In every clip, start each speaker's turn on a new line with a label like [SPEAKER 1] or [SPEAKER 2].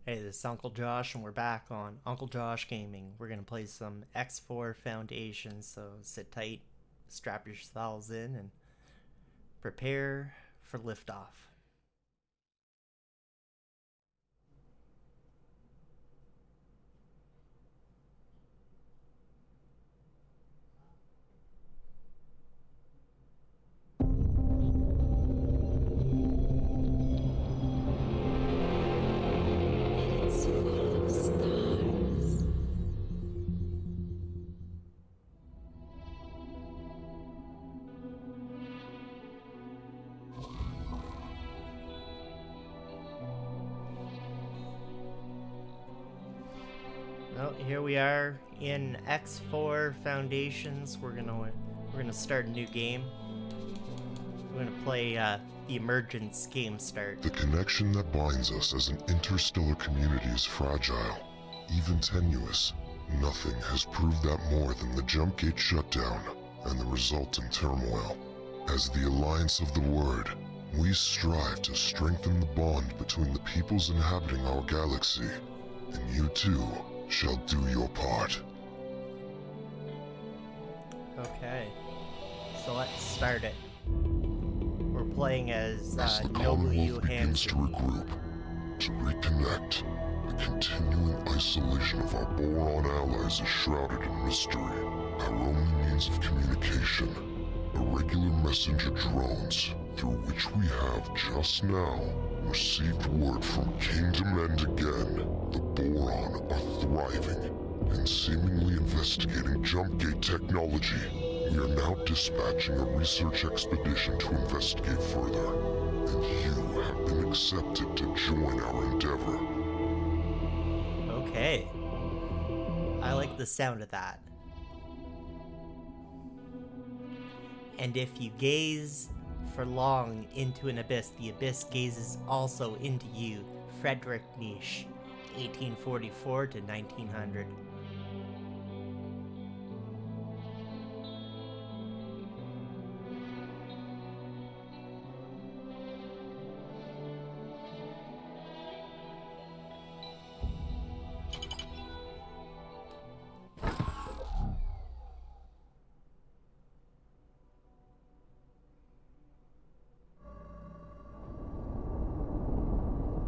[SPEAKER 1] Hey, this is Uncle Josh, and we're back on Uncle Josh Gaming. We're gonna play some X4 Foundation, so sit tight, strap yourselves in, and prepare for liftoff.
[SPEAKER 2] It's full of stars.
[SPEAKER 1] Well, here we are in X4 Foundations. We're gonna start a new game. We're gonna play the Emergence game start.
[SPEAKER 3] The connection that binds us as an interstellar community is fragile, even tenuous. Nothing has proved that more than the jump gate shutdown and the resultant turmoil. As the Alliance of the Word, we strive to strengthen the bond between the peoples inhabiting our galaxy, and you too shall do your part.
[SPEAKER 1] Okay, so let's start it. We're playing as
[SPEAKER 3] As the
[SPEAKER 1] Nobu
[SPEAKER 3] Commonwealth begins to
[SPEAKER 1] Hansen.
[SPEAKER 3] regroup, to reconnect, the continuing isolation of our Boron allies is shrouded in mystery. Our only means of communication, irregular messenger drones, through which we have just now received word from Kingdom End again. The Boron are thriving and seemingly investigating jump gate technology. We are now dispatching a research expedition to investigate further, and you have been accepted to join our endeavor.
[SPEAKER 1] Okay. I like the sound of that. And if you gaze for long into an abyss, the abyss gazes also into you. Frederick Nietzsche, 1844 to 1900.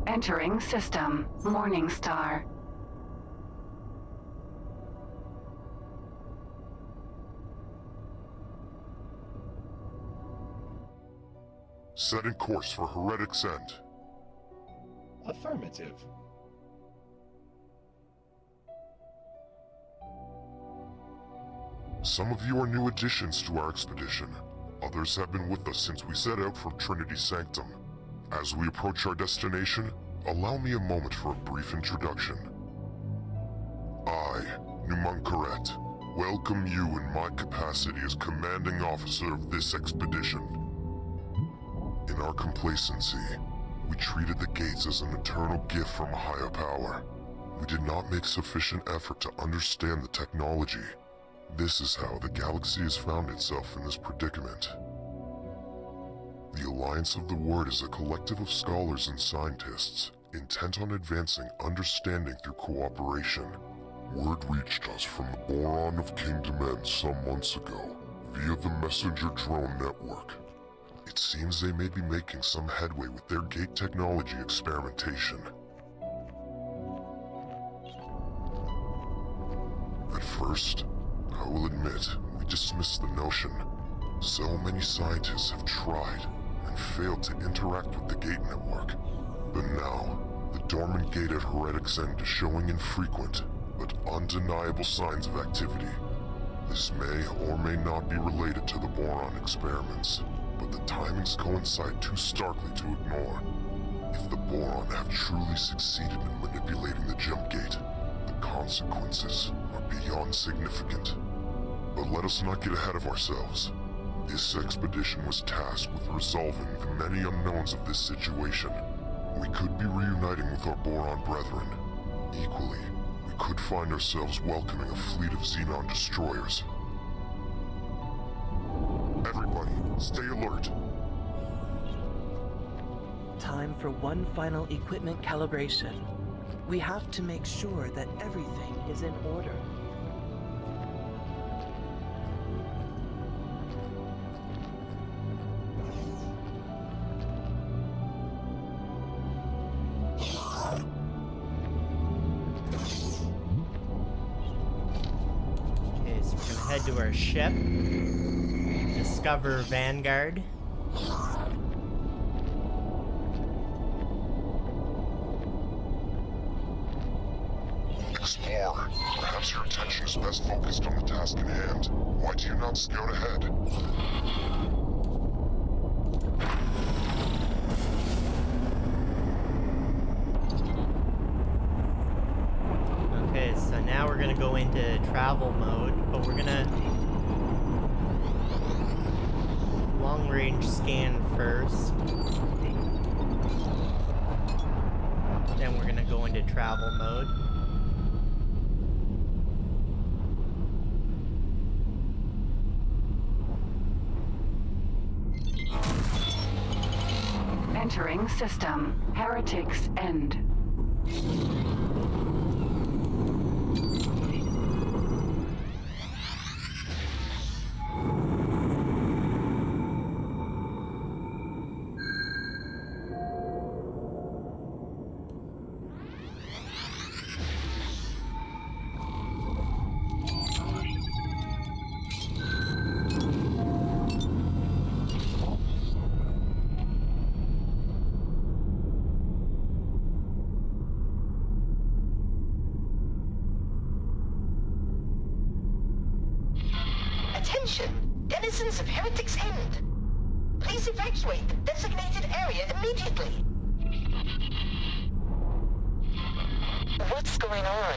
[SPEAKER 4] Entering system. Morning Star.
[SPEAKER 3] Setting course for Heretic's End.
[SPEAKER 5] Affirmative.
[SPEAKER 3] Some of you are new additions to our expedition. Others have been with us since we set out from Trinity Sanctum. As we approach our destination, allow me a moment for a brief introduction. I, Numunkaret, welcome you in my capacity as commanding officer of this expedition. In our complacency, we treated the gates as an eternal gift from a higher power. We did not make sufficient effort to understand the technology. This is how the galaxy has found itself in this predicament. The Alliance of the Word is a collective of scholars and scientists intent on advancing understanding through cooperation. Word reached us from the Boron of Kingdom End some months ago via the messenger drone network. It seems they may be making some headway with their gate technology experimentation. At first, I will admit, we dismissed the notion. So many scientists have tried and failed to interact with the gate network. But now, the dormant gate at Heretic's End is showing infrequent, but undeniable signs of activity. This may or may not be related to the Boron experiments, but the timings coincide too starkly to ignore. If the Boron have truly succeeded in manipulating the jump gate, the consequences are beyond significant. But let us not get ahead of ourselves. This expedition was tasked with resolving the many unknowns of this situation. We could be reuniting with our Boron brethren. Equally, we could find ourselves welcoming a fleet of Xenon destroyers. Everybody, stay alert.
[SPEAKER 6] Time for one final equipment calibration.
[SPEAKER 5] We have to make sure that everything is in order.
[SPEAKER 1] Okay, so we're gonna head to our ship. Discover Vanguard.
[SPEAKER 3] Explorer, perhaps your attention is best focused on the task in hand. Why do you not scout ahead?
[SPEAKER 1] Okay, so now we're gonna go into travel mode, but we're gonna long range scan first. Then we're gonna go into travel mode.
[SPEAKER 4] Entering system. Heretic's End.
[SPEAKER 6] Attention! Denizens of Heretic's End! Please evacuate the designated area immediately!
[SPEAKER 7] What's going on?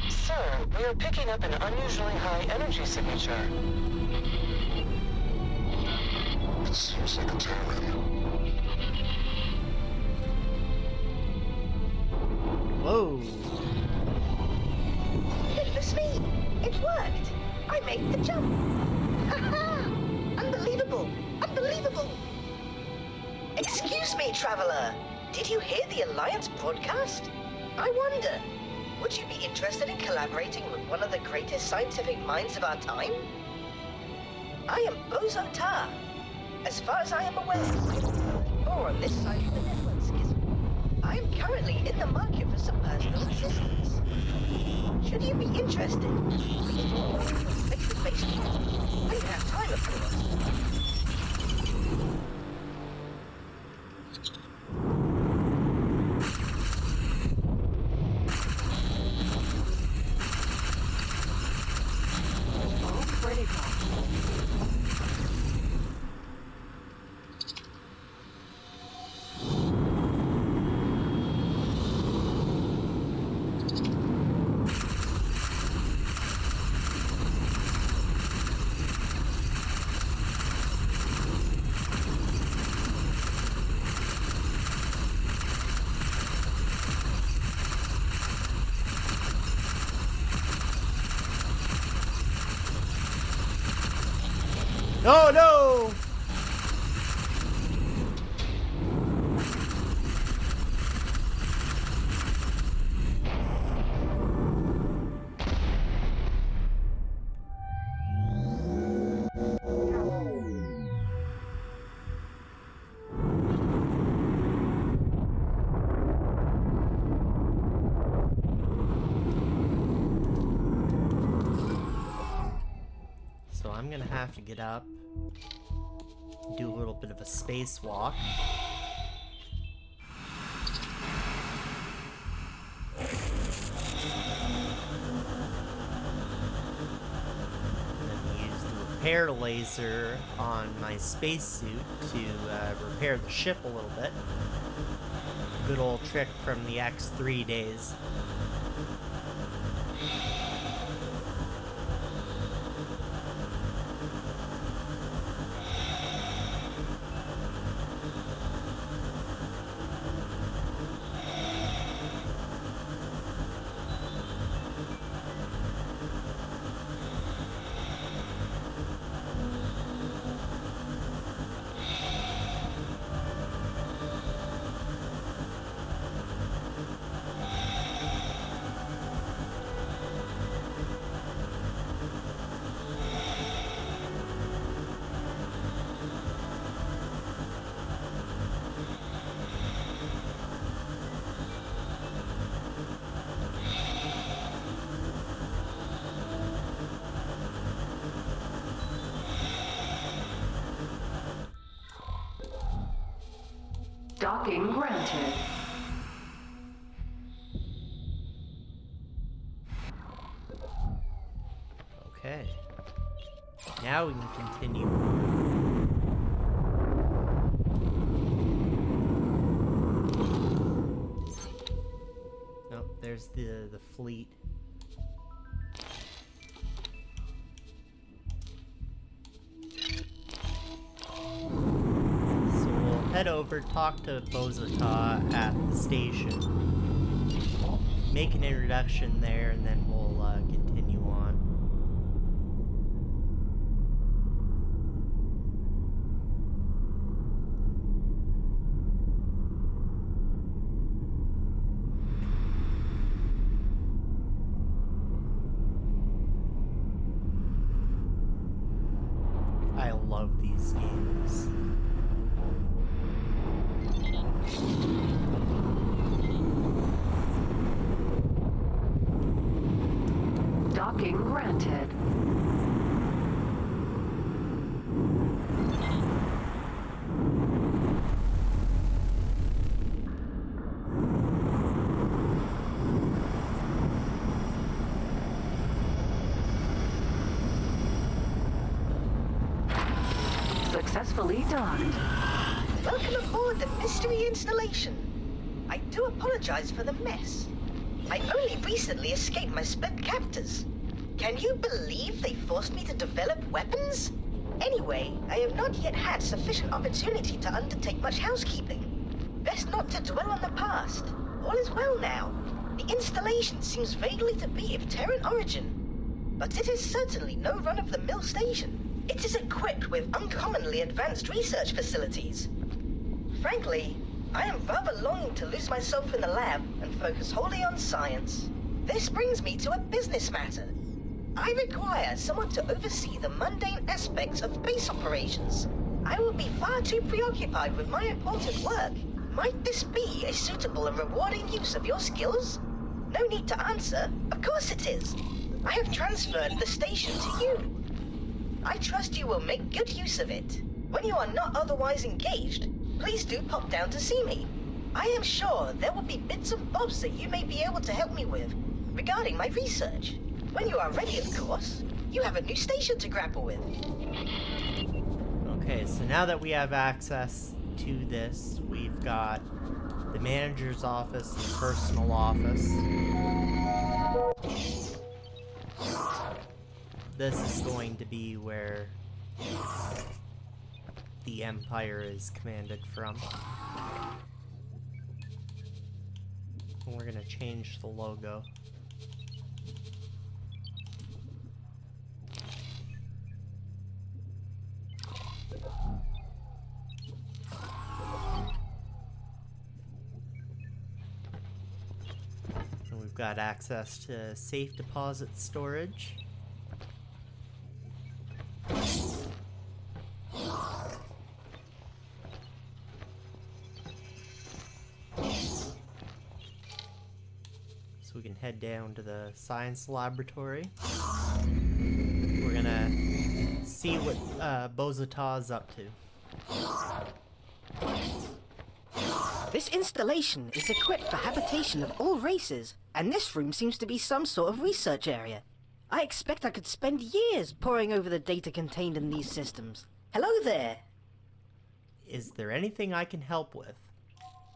[SPEAKER 7] Sir, we are picking up an unusually high energy signature.
[SPEAKER 3] It seems like a tear-in.
[SPEAKER 1] Whoa!
[SPEAKER 6] Goodness me! It worked! I made the jump! Ha-ha! Unbelievable! Unbelievable! Excuse me, traveler! Did you hear the Alliance broadcast? I wonder, would you be interested in collaborating with one of the greatest scientific minds of our time? I am Bozo Tar. As far as I am aware, more on this side of the network schism. I am currently in the market for some personal assistance. Should you be interested, we can talk about your respective base camp. I have time, of course.
[SPEAKER 1] Oh no! So I'm gonna have to get up, do a little bit of a spacewalk. And use the repair laser on my spacesuit to repair the ship a little bit. Good old trick from the X3 days.
[SPEAKER 4] Docking granted.
[SPEAKER 1] Okay. Now we can continue. Nope, there's the fleet. So we'll head over, talk to Bozata at the station, make an introduction there, and then we'll continue on. I love these games.
[SPEAKER 4] Docking granted. Successfully docked.
[SPEAKER 6] Welcome aboard the mystery installation. I do apologize for the mess. I only recently escaped my spent captors. Can you believe they forced me to develop weapons? Anyway, I have not yet had sufficient opportunity to undertake much housekeeping. Best not to dwell on the past. All is well now. The installation seems vaguely to be of Terran origin, but it is certainly no run-of-the-mill station. It is equipped with uncommonly advanced research facilities. Frankly, I am rather longing to lose myself in the lab and focus wholly on science. This brings me to a business matter. I require someone to oversee the mundane aspects of base operations. I will be far too preoccupied with my important work. Might this be a suitable and rewarding use of your skills? No need to answer. Of course it is. I have transferred the station to you. I trust you will make good use of it. When you are not otherwise engaged, please do pop down to see me. I am sure there will be bits and bobs that you may be able to help me with regarding my research. When you are ready, of course, you have a new station to grapple with.
[SPEAKER 1] Okay, so now that we have access to this, we've got the manager's office, the personal office. This is going to be where the Empire is commanded from. And we're gonna change the logo. And we've got access to safe deposit storage. So we can head down to the science laboratory. We're gonna see what Bozata's up to.
[SPEAKER 8] This installation is equipped for habitation of all races, and this room seems to be some sort of research area. I expect I could spend years poring over the data contained in these systems. Hello there!
[SPEAKER 1] Is there anything I can help with?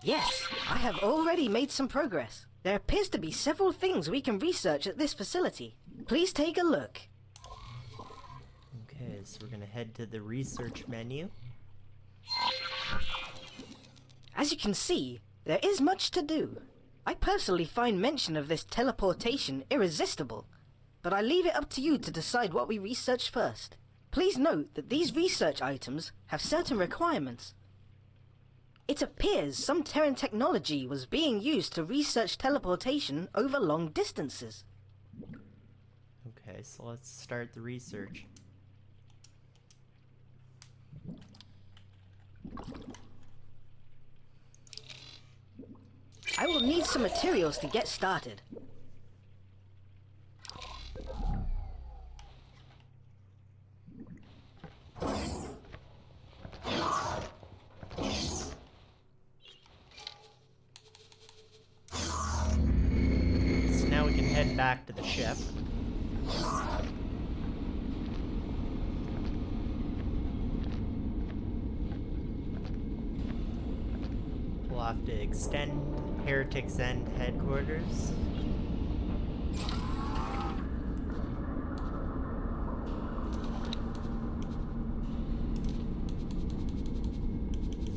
[SPEAKER 8] Yes, I have already made some progress. There appears to be several things we can research at this facility. Please take a look.
[SPEAKER 1] Okay, so we're gonna head to the research menu.
[SPEAKER 8] As you can see, there is much to do. I personally find mention of this teleportation irresistible, but I leave it up to you to decide what we research first. Please note that these research items have certain requirements. It appears some Terran technology was being used to research teleportation over long distances.
[SPEAKER 1] Okay, so let's start the research.
[SPEAKER 8] I will need some materials to get started.
[SPEAKER 1] head back to the ship. We'll have to extend Heretic's End headquarters.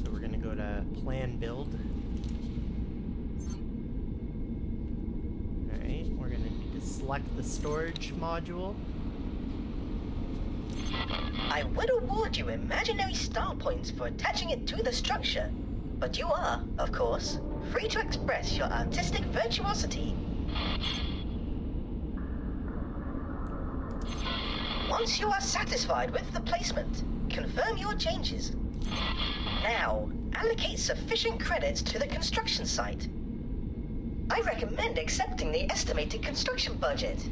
[SPEAKER 1] So we're gonna go to plan build. Alright, we're gonna need to select the storage module.
[SPEAKER 6] I would award you imaginary star points for attaching it to the structure, but you are, of course, free to express your artistic virtuosity. Once you are satisfied with the placement, confirm your changes. Now, allocate sufficient credits to the construction site. I recommend accepting the estimated construction budget.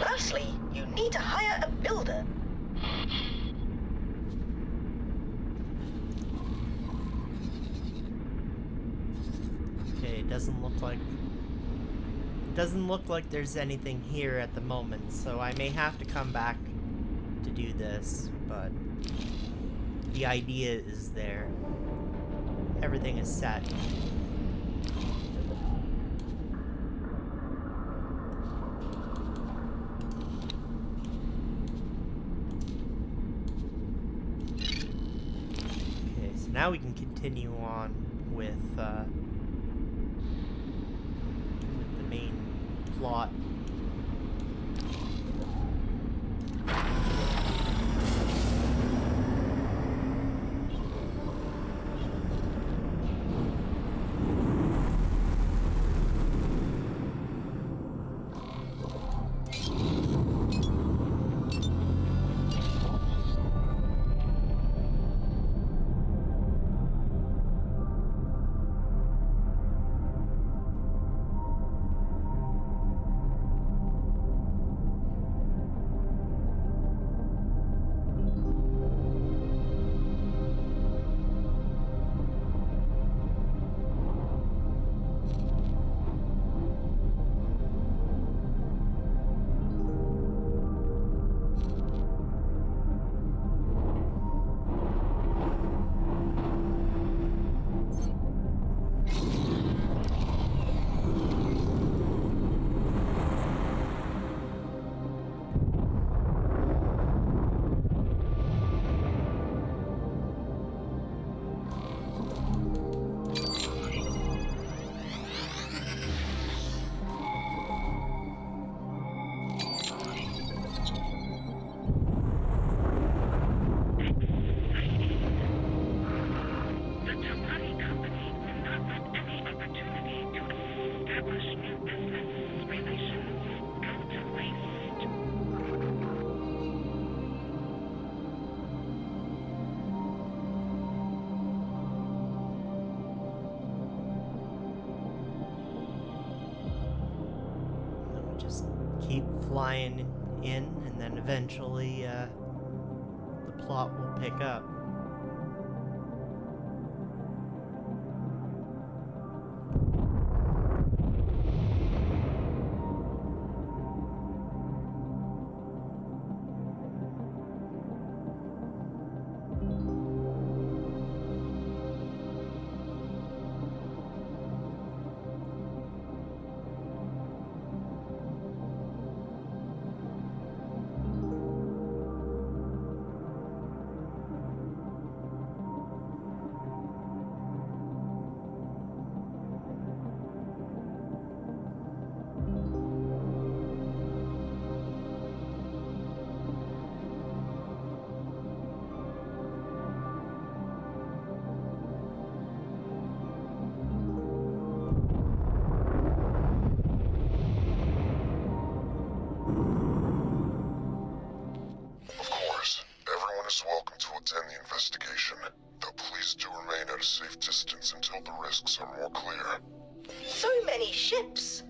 [SPEAKER 6] Lastly, you need to hire a builder.
[SPEAKER 1] Okay, it doesn't look like there's anything here at the moment, so I may have to come back to do this, but the idea is there. Everything is set. Okay, so now we can continue on with the main plot. Keep flying in, and then eventually the plot will pick up.
[SPEAKER 3] is welcome to attend the investigation, though please do remain at a safe distance until the risks are more clear.
[SPEAKER 6] So many ships!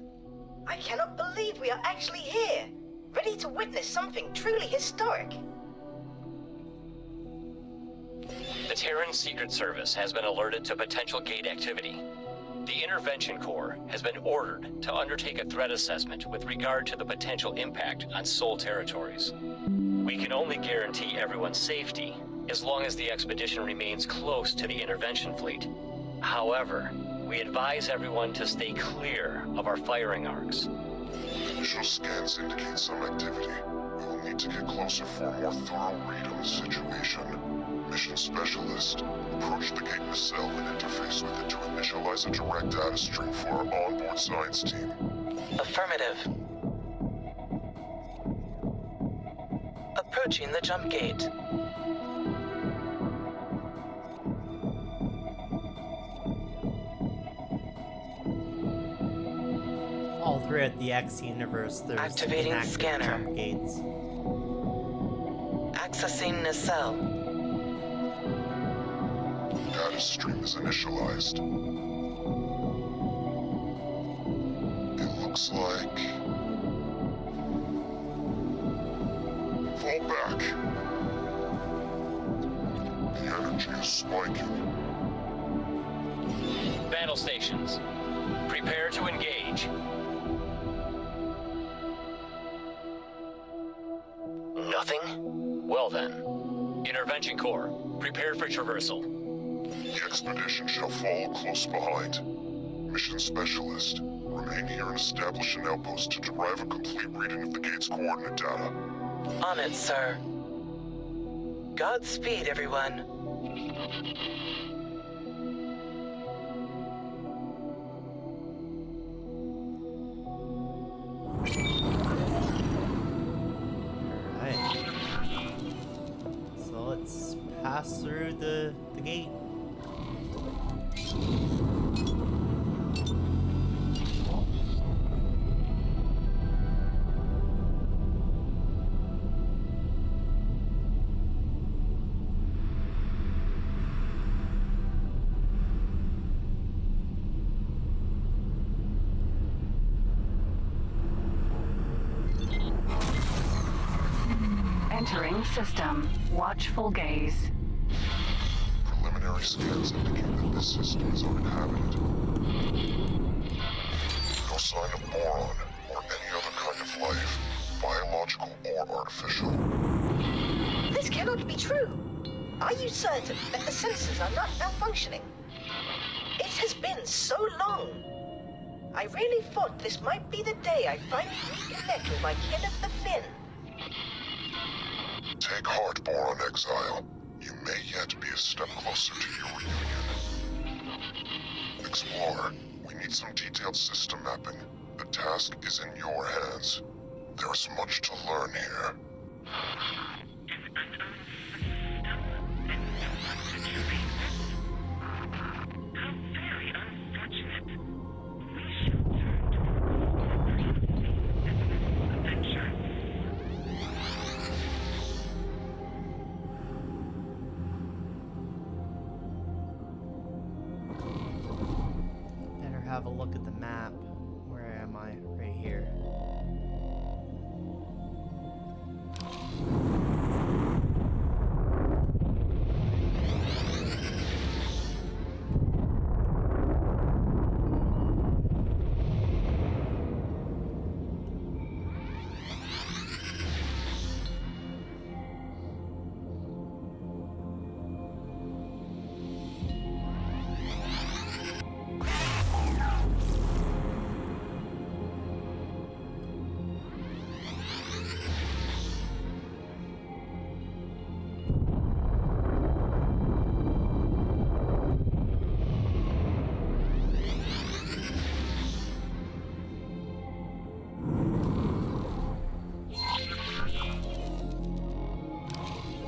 [SPEAKER 6] I cannot believe we are actually here, ready to witness something truly historic.
[SPEAKER 9] The Terran Secret Service has been alerted to potential gate activity. The Intervention Corps has been ordered to undertake a threat assessment with regard to the potential impact on Sol territories. We can only guarantee everyone's safety as long as the expedition remains close to the intervention fleet. However, we advise everyone to stay clear of our firing arcs.
[SPEAKER 3] Initial scans indicate some activity. We will need to get closer for a more thorough read on the situation. Mission Specialist, approach the gate nacelle and interface with it to initialize a direct data stream for our onboard science team.
[SPEAKER 7] Affirmative. Approaching the jump gate.
[SPEAKER 1] All throughout the X universe, there's
[SPEAKER 7] Activating
[SPEAKER 1] inactive
[SPEAKER 7] scanner.
[SPEAKER 1] jump gates.
[SPEAKER 7] Accessing nacelle.
[SPEAKER 3] Data stream is initialized. It looks like... Fall back. The energy is spiking.
[SPEAKER 9] Battle stations, prepare to engage. Nothing? Well then, Intervention Corps, prepare for traversal.
[SPEAKER 3] The expedition shall follow close behind. Mission Specialist, remain here and establish an outpost to derive a complete reading of the gate's coordinate data.
[SPEAKER 7] On it, sir. Godspeed, everyone.
[SPEAKER 1] Alright. So let's pass through the gate.
[SPEAKER 4] Entering system. Watchful gaze.
[SPEAKER 3] Preliminary scans indicate that this system is uninhabited. No sign of Boron or any other kind of life, biological or artificial.
[SPEAKER 6] This cannot be true. Are you certain that the sensors are not malfunctioning? It has been so long. I really thought this might be the day I finally reconnect with my kin of the Fin.
[SPEAKER 3] Take heart, Boron Exile. You may yet be a step closer to your reunion. Explorer, we need some detailed system mapping. The task is in your hands. There is much to learn here.
[SPEAKER 1] Better have a look at the map. Where am I? Right here.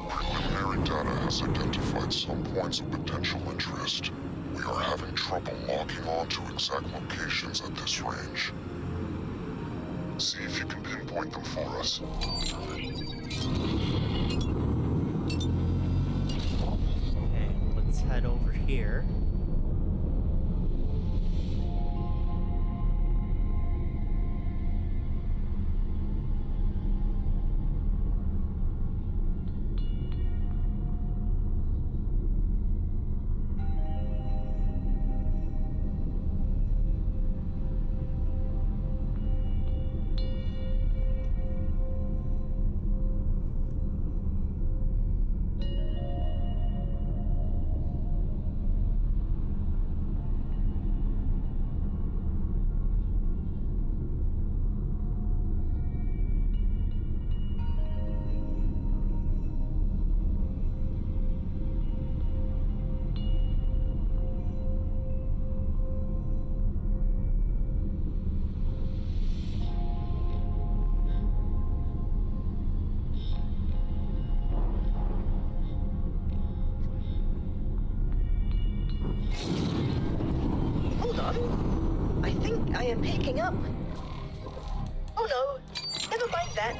[SPEAKER 3] Preliminary data has identified some points of potential interest. We are having trouble locking on to exact locations at this range. See if you can pinpoint them for us.
[SPEAKER 1] Okay, let's head over here.
[SPEAKER 6] Boron? I think I am picking up... Oh no, never mind that.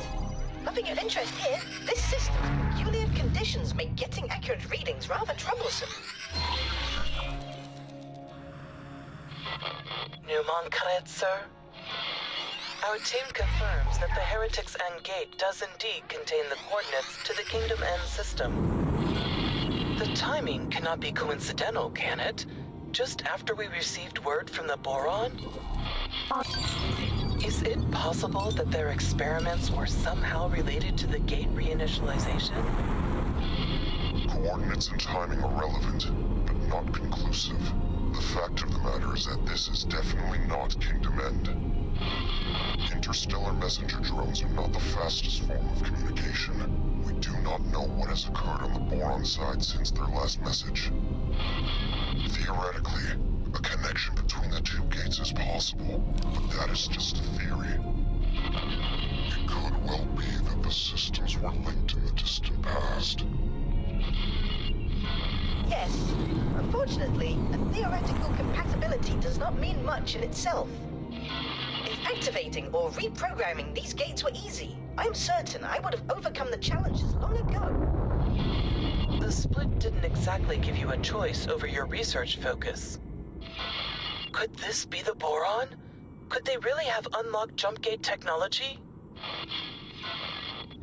[SPEAKER 6] Nothing of interest here. This system's peculiar conditions make getting accurate readings rather troublesome.
[SPEAKER 7] Newman Khaled, sir? Our team confirms that the Heretic's end gate does indeed contain the coordinates to the Kingdom End system. The timing cannot be coincidental, can it? Just after we received word from the Boron? Is it possible that their experiments were somehow related to the gate reinitialization?
[SPEAKER 3] Coordinates and timing are relevant, but not conclusive. The fact of the matter is that this is definitely not Kingdom End. Interstellar messenger drones are not the fastest form of communication. We do not know what has occurred on the Boron side since their last message. Theoretically, a connection between the two gates is possible, but that is just a theory. It could well be that the systems were linked in the distant past.
[SPEAKER 6] Yes. Unfortunately, a theoretical compatibility does not mean much in itself. If activating or reprogramming these gates were easy, I'm certain I would have overcome the challenges long ago.
[SPEAKER 7] The split didn't exactly give you a choice over your research focus. Could this be the Boron? Could they really have unlocked jump gate technology?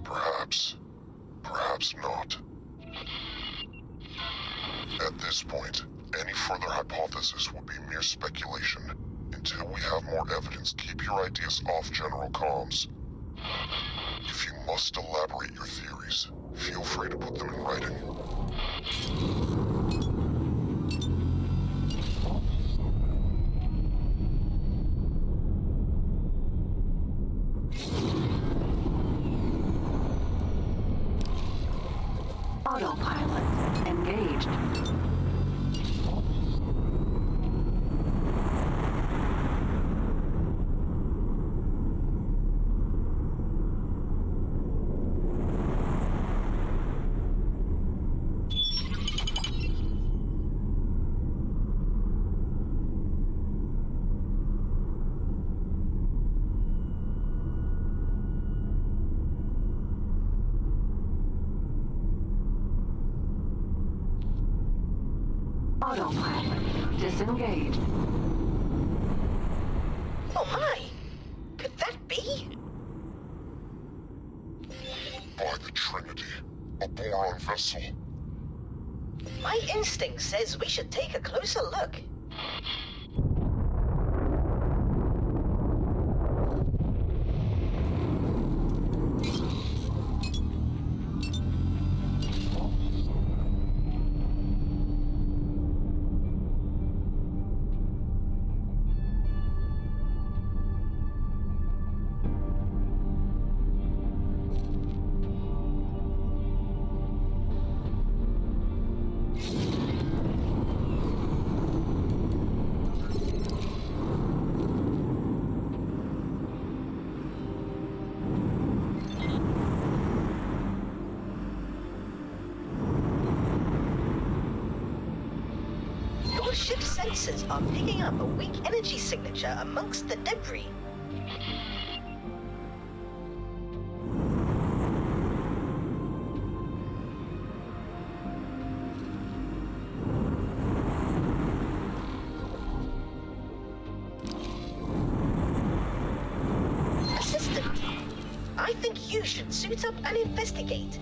[SPEAKER 3] Perhaps. Perhaps not. At this point, any further hypothesis would be mere speculation. Until we have more evidence, keep your ideas off general comms. If you must elaborate your theories, feel free to put them in writing.
[SPEAKER 4] Autopilot engaged. Autopilot disengaged.
[SPEAKER 6] Oh my! Could that be?
[SPEAKER 3] By the Trinity, a Boron vessel.
[SPEAKER 6] My instinct says we should take a closer look. Ship's sensors are picking up a weak energy signature amongst the debris. Assistant, I think you should suit up and investigate.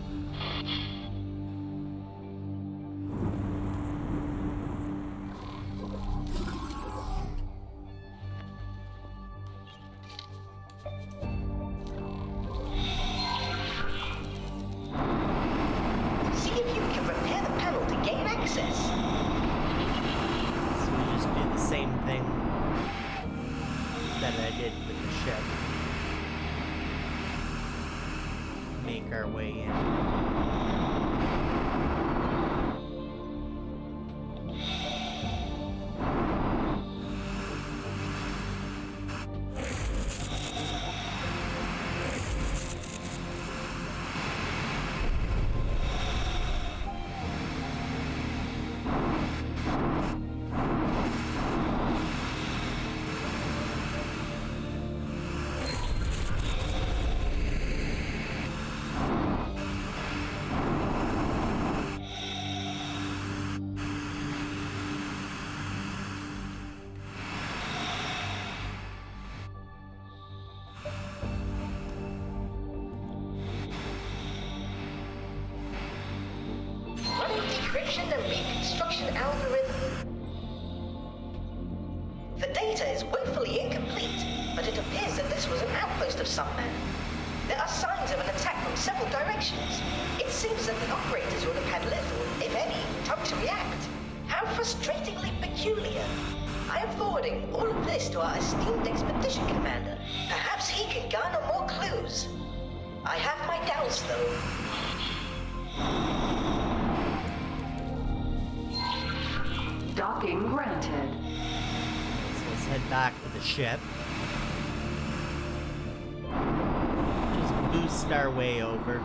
[SPEAKER 1] Our way in.
[SPEAKER 6] encryption and reconstruction algorithm. The data is woefully incomplete, but it appears that this was an outpost of some man. There are signs of an attack from several directions. It seems that the operators would have had little, if any, time to react. How frustratingly peculiar. I am forwarding all of this to our esteemed expedition commander. Perhaps he can garner more clues. I have my doubts, though.
[SPEAKER 4] Docking granted.
[SPEAKER 1] So let's head back to the ship. Just boost our way over.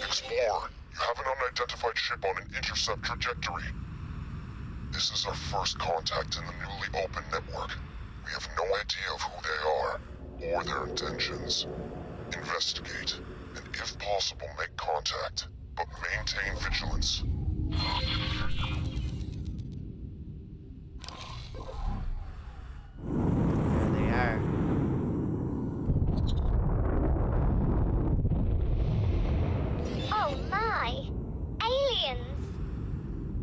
[SPEAKER 3] Explorer, you have an unidentified ship on an intercept trajectory. This is our first contact in the newly opened network. We have no idea of who they are, or their intentions. Investigate, and if possible, make contact, but maintain vigilance.
[SPEAKER 1] There they are.
[SPEAKER 10] Oh my! Aliens!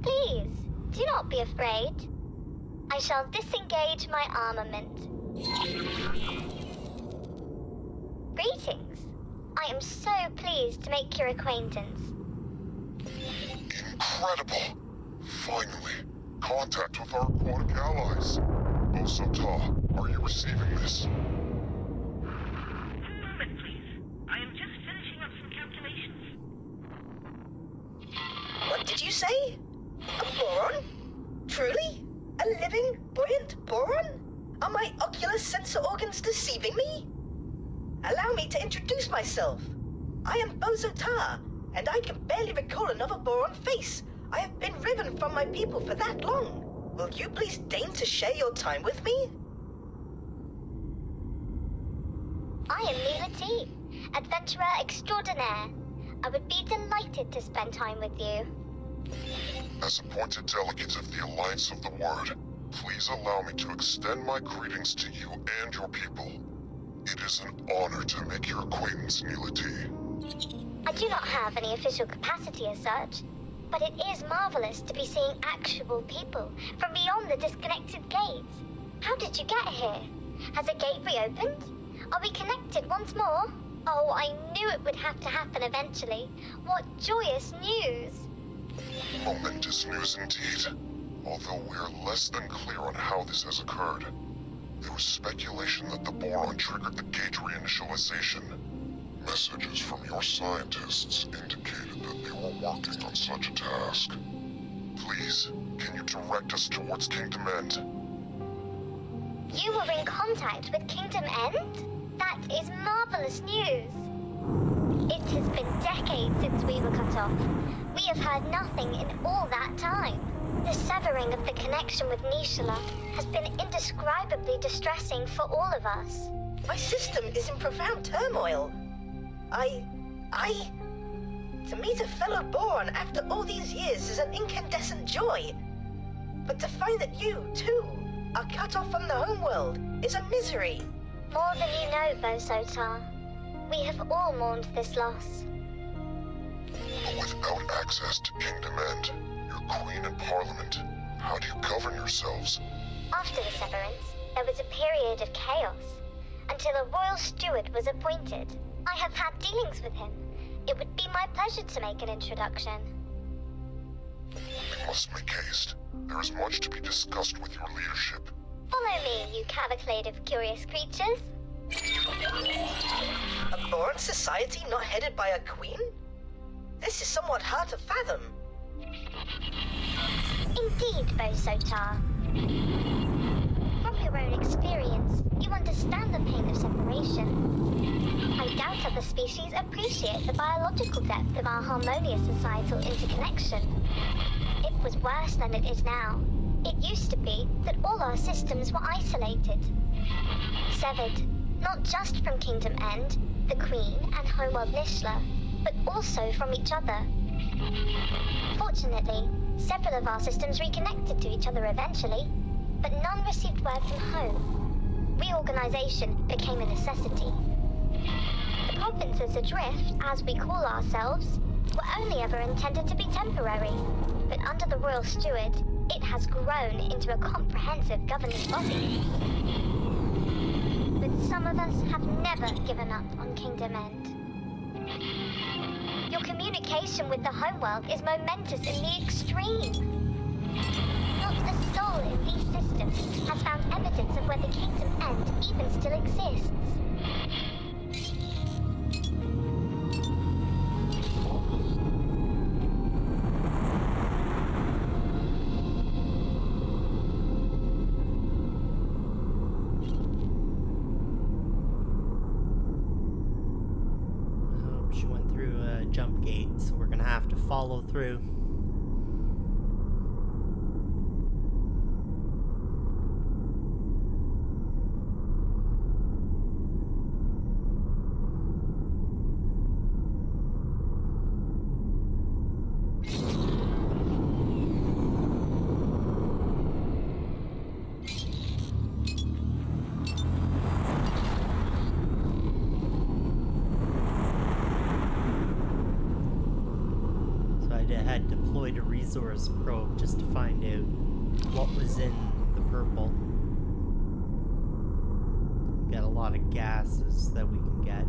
[SPEAKER 10] Please, do not be afraid. I shall disengage my armament. Greetings. I am so pleased to make your acquaintance.
[SPEAKER 3] Incredible! Finally, contact with our aquatic allies. Osota, are you receiving this?
[SPEAKER 6] One moment, please. I am just finishing up some calculations. What did you say? A boron? Truly? A living, buoyant boron? Are my ocular sensor organs deceiving me? Allow me to introduce myself. I am Bozota, and I can barely recall another boron face. I have been riven from my people for that long. Will you please deign to share your time with me?
[SPEAKER 10] I am Mila T, adventurer extraordinaire. I would be delighted to spend time with you.
[SPEAKER 3] As appointed delegate of the Alliance of the Word, please allow me to extend my greetings to you and your people. It is an honor to make your acquaintance, Neela T.
[SPEAKER 10] I do not have any official capacity as such, but it is marvelous to be seeing actual people from beyond the disconnected gates. How did you get here? Has a gate reopened? Are we connected once more? Oh, I knew it would have to happen eventually. What joyous news!
[SPEAKER 3] Momentous news indeed. Although we are less than clear on how this has occurred. There was speculation that the Boron triggered the gate reinitialization. Messages from your scientists indicated that they were working on such a task. Please, can you direct us towards Kingdom End?
[SPEAKER 10] You were in contact with Kingdom End? That is marvelous news. It has been decades since we were cut off. We have heard nothing in all that time. The severing of the connection with Nishala has been indescribably distressing for all of us.
[SPEAKER 6] My system is in profound turmoil. To meet a fellow Boron after all these years is an incandescent joy. But to find that you, too, are cut off from the homeworld is a misery.
[SPEAKER 10] More than you know, Bosotar. We have all mourned this loss.
[SPEAKER 3] But without access to Kingdom End, your Queen and Parliament, how do you govern yourselves?
[SPEAKER 10] After the severance, there was a period of chaos, until a royal steward was appointed. I have had dealings with him. It would be my pleasure to make an introduction.
[SPEAKER 3] We must make haste. There is much to be discussed with your leadership.
[SPEAKER 10] Follow me, you cavalcade of curious creatures.
[SPEAKER 6] A Boron society not headed by a queen? This is somewhat hard to fathom.
[SPEAKER 10] Indeed, Bosotar. From your own experience, you understand the pain of separation. I doubt other species appreciate the biological depth of our harmonious societal interconnection. It was worse than it is now. It used to be that all our systems were isolated. Severed, not just from Kingdom End, the Queen and homeworld Nishla, but also from each other. Fortunately, several of our systems reconnected to each other eventually, but none received word from home. Reorganization became a necessity. The provinces adrift, as we call ourselves, were only ever intended to be temporary, but under the Royal Steward, it has grown into a comprehensive governing body. But some of us have never given up on Kingdom End. Your communication with the homeworld is momentous in the extreme. Not a soul in these systems has found evidence of where the Kingdom End even still exists.
[SPEAKER 1] She went through a jump gate, so we're gonna have to follow through. Had deployed a resource probe just to find out what was in the purple. Got a lot of gases that we can get.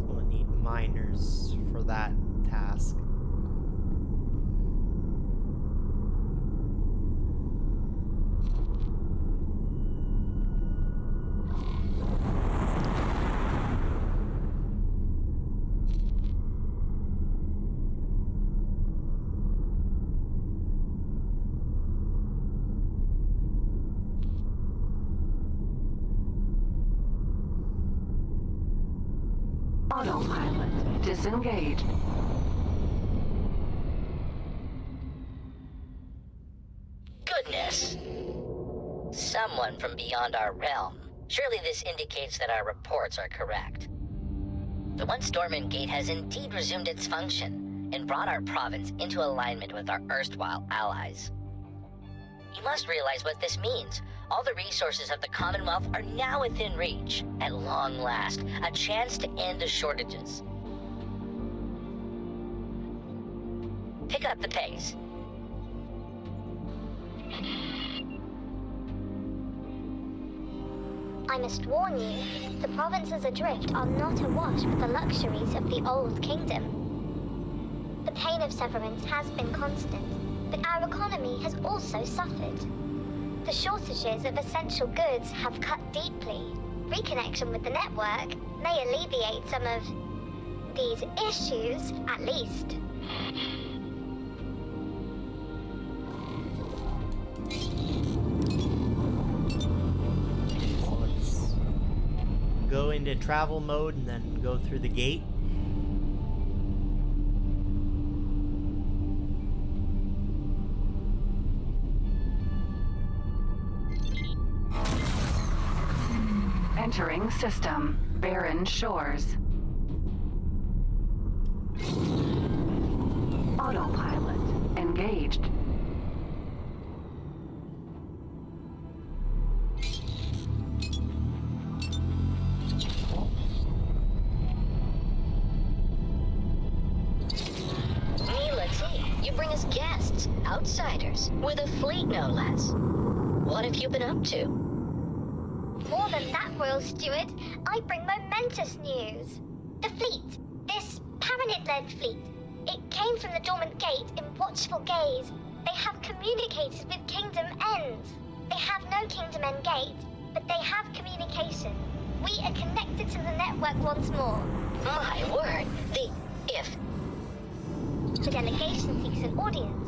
[SPEAKER 1] We'll need miners for that task.
[SPEAKER 4] Autopilot disengaged.
[SPEAKER 11] Goodness. Someone from beyond our realm. Surely this indicates that our reports are correct. The once dormant gate has indeed resumed its function and brought our province into alignment with our erstwhile allies. You must realize what this means. All the resources of the Commonwealth are now within reach. At long last, a chance to end the shortages. Pick up the pace.
[SPEAKER 10] I must warn you, the provinces adrift are not awash with the luxuries of the old kingdom. The pain of severance has been constant, but our economy has also suffered. The shortages of essential goods have cut deeply. Reconnection with the network may alleviate some of these issues, at least.
[SPEAKER 1] So let's go into travel mode and then go through the gate.
[SPEAKER 4] Entering system. Barren Shores. Autopilot engaged.
[SPEAKER 11] You bring us guests, outsiders, with a fleet no less. What have you been up to?
[SPEAKER 10] More than that, Royal Steward, I bring momentous news. The fleet, this Paranid-led fleet, it came from the dormant gate in watchful gaze. They have communicated with Kingdom End. They have no Kingdom End gate, but they have communication. We are connected to the network once more.
[SPEAKER 11] My word, if
[SPEAKER 10] the delegation seeks an audience.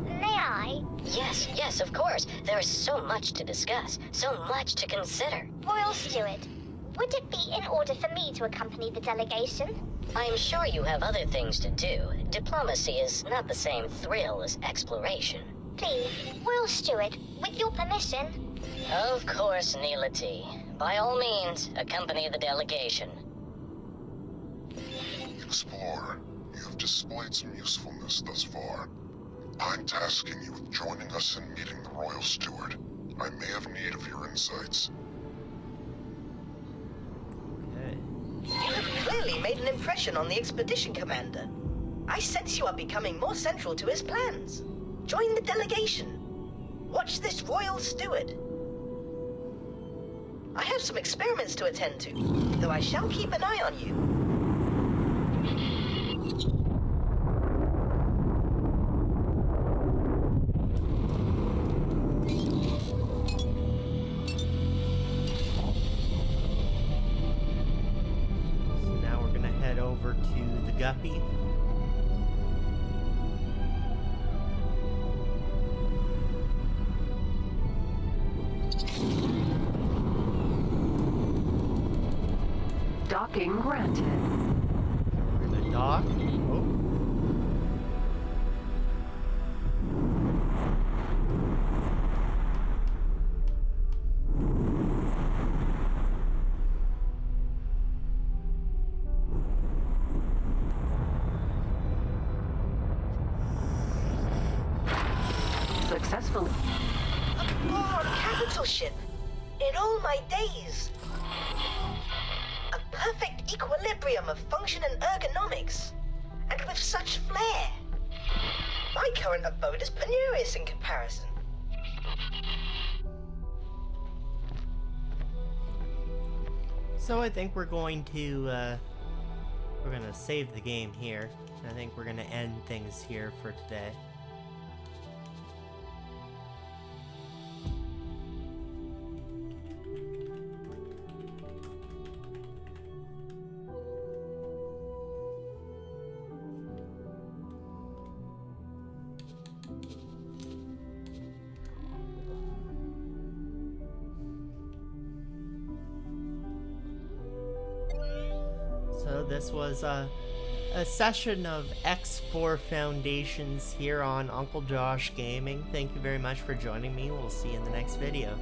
[SPEAKER 10] May I?
[SPEAKER 11] Yes, of course. There is so much to discuss, so much to consider.
[SPEAKER 10] Royal Steward, Would it be in order for me to accompany the delegation?
[SPEAKER 11] I'm sure you have other things to do. Diplomacy is not the same thrill as exploration.
[SPEAKER 10] Please, Royal Steward, with your permission.
[SPEAKER 11] Of course, Neela T. By all means, accompany the delegation.
[SPEAKER 3] Explorer, you have displayed some usefulness thus far. I'm tasking you with joining us in meeting the Royal Steward. I may have need of your insights.
[SPEAKER 1] Okay.
[SPEAKER 6] You have clearly made an impression on the expedition commander. I sense you are becoming more central to his plans. Join the delegation. Watch this Royal Steward. I have some experiments to attend to, though I shall keep an eye on you.
[SPEAKER 1] So now we're gonna head over to the Guppy.
[SPEAKER 4] Docking granted.
[SPEAKER 1] We're gonna dock. Oh.
[SPEAKER 4] Successfully.
[SPEAKER 6] A Boron capital ship. In all my days. A perfect equilibrium of function and ergonomics. And with such flair. My current abode is penurious in comparison.
[SPEAKER 1] So I think we're going to save the game here. I think we're gonna end things here for today. So this was a session of X4 Foundations here on Uncle Josh Gaming. Thank you very much for joining me. We'll see you in the next video.